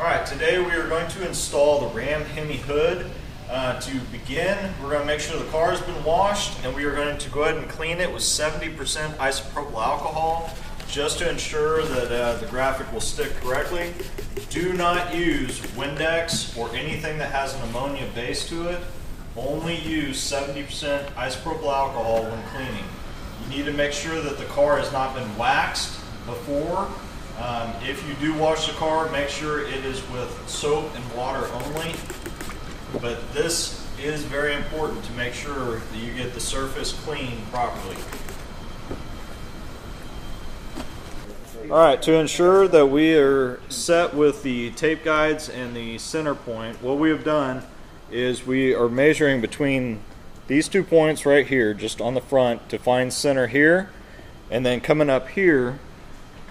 Alright, today we are going to install the Ram Hemi hood. To begin, we're going to make sure the car has been washed, and we are going to go ahead and clean it with 70% isopropyl alcohol just to ensure that the graphic will stick correctly. Do not use Windex or anything that has an ammonia base to it. Only use 70% isopropyl alcohol when cleaning. You need to make sure that the car has not been waxed before. If you do wash the car, make sure it is with soap and water only. But this is very important to make sure that you get the surface cleaned properly. Alright, to ensure that we are set with the tape guides and the center point, what we have done is we are measuring between these 2 points right here, just on the front, to find center here, and then coming up here,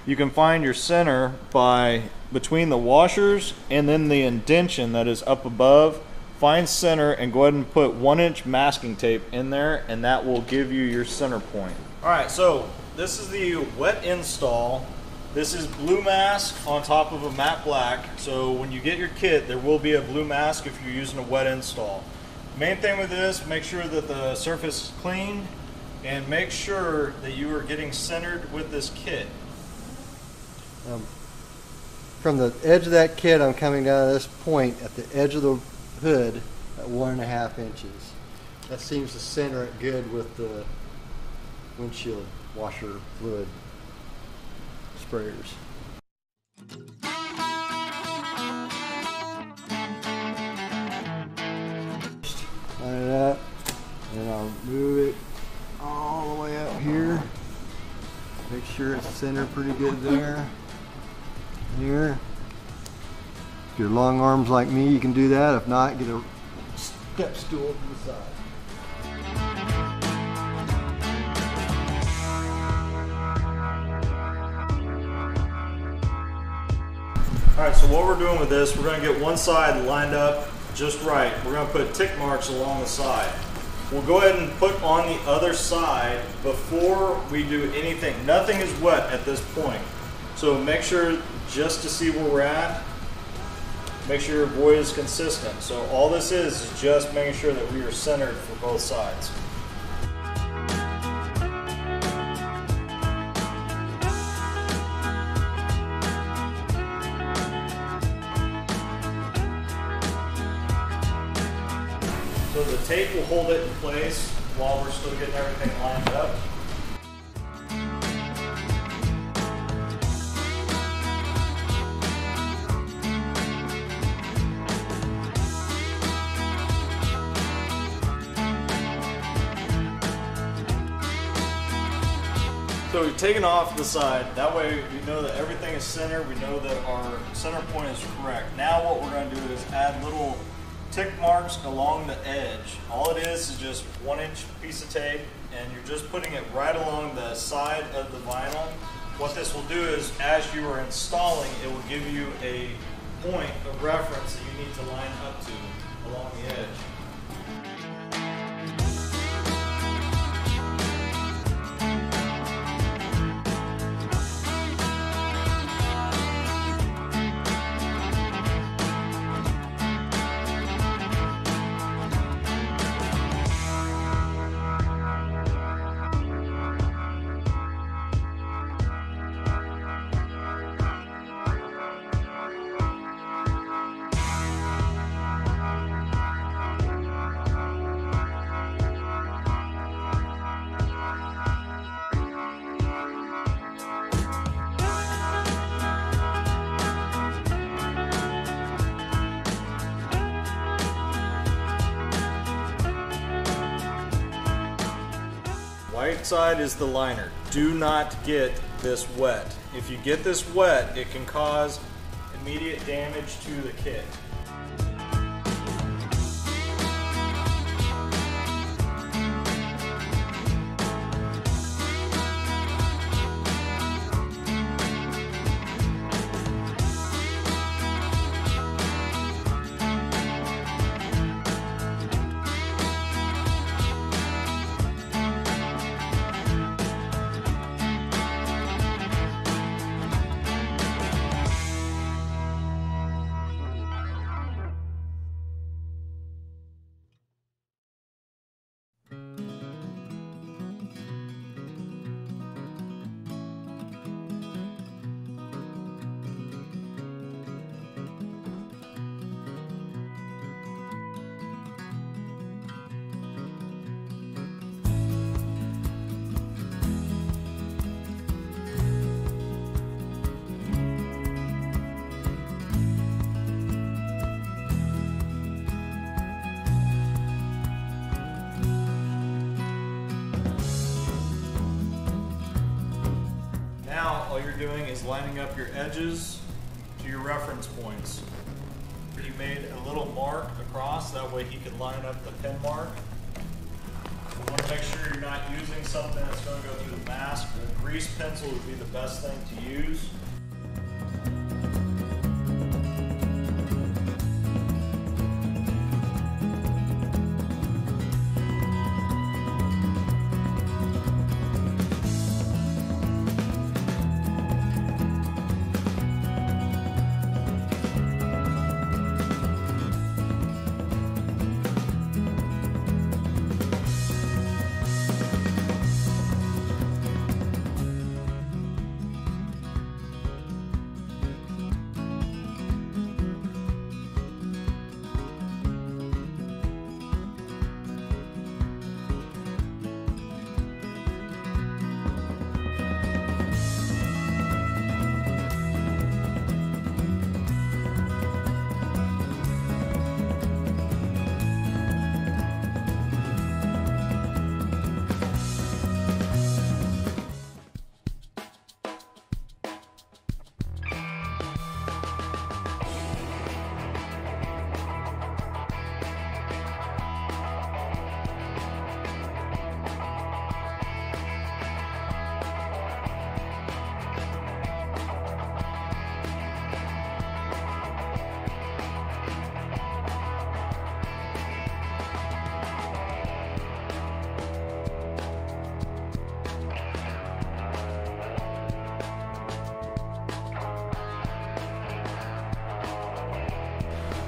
you can find your center by between the washers and then the indention that is up above. Find center and go ahead and put 1-inch masking tape in there, and that will give you your center point. Alright, so this is the wet install. This is blue mask on top of a matte black. So when you get your kit, there will be a blue mask if you're using a wet install. Main thing with this, make sure that the surface is clean and make sure that you are getting centered with this kit. From the edge of that kit, I'm coming down to this point at the edge of the hood at 1.5 inches. That seems to center it good with the windshield washer fluid sprayers. Line it up, and I'll move it all the way up here. Make sure it's centered pretty good there. Here. If you're long arms like me, you can do that. If not, get a step stool to the side. Alright, so what we're doing with this, we're going to get one side lined up just right. We're going to put tick marks along the side. We'll go ahead and put on the other side before we do anything. Nothing is wet at this point. So make sure, just to see where we're at, make sure your void is consistent. So all this is just making sure that we are centered for both sides. So the tape will hold it in place while we're still getting everything lined up. So we've taken off the side, that way we know that everything is centered, we know that our center point is correct. Now what we're going to do is add little tick marks along the edge. All it is just 1-inch piece of tape, and you're just putting it right along the side of the vinyl. What this will do is, as you are installing, it will give you a point of reference that you need to line up to along the edge. Right side is the liner. Do not get this wet. If you get this wet, it can cause immediate damage to the kit. all you're doing is lining up your edges to your reference points. He made a little mark across, that way he can line up the pen mark. You want to make sure you're not using something that's going to go through the mask. A grease pencil would be the best thing to use.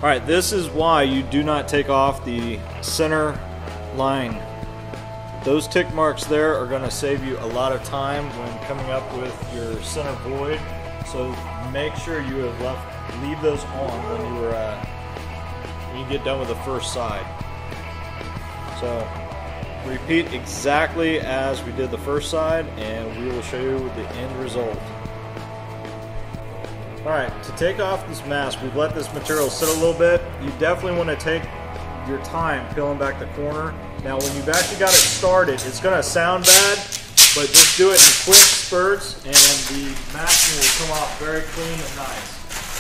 Alright, this is why you do not take off the center line. Those tick marks there are going to save you a lot of time when coming up with your center void. So make sure you have leave those on when you get done with the first side. So repeat exactly as we did the first side, and we will show you the end result. Alright, to take off this mask, we've let this material sit a little bit. You definitely want to take your time peeling back the corner. Now when you've actually got it started, it's going to sound bad, but just do it in quick spurts and the masking will come off very clean and nice.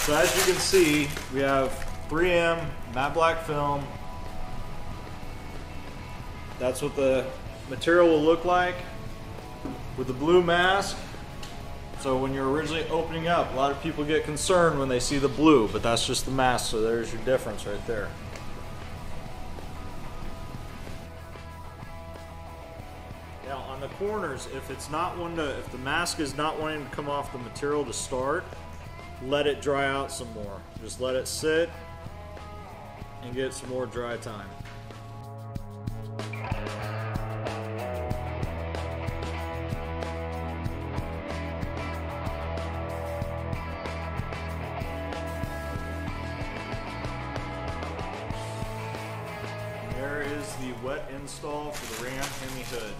So as you can see, we have 3M matte black film. That's what the material will look like with the blue mask. So when you're originally opening up, a lot of people get concerned when they see the blue, but that's just the mask, so there's your difference right there. Now on the corners, if the mask is not wanting to come off the material to start, let it dry out some more. Just let it sit and get some more dry time. There is the wet install for the Ram Hemi hood.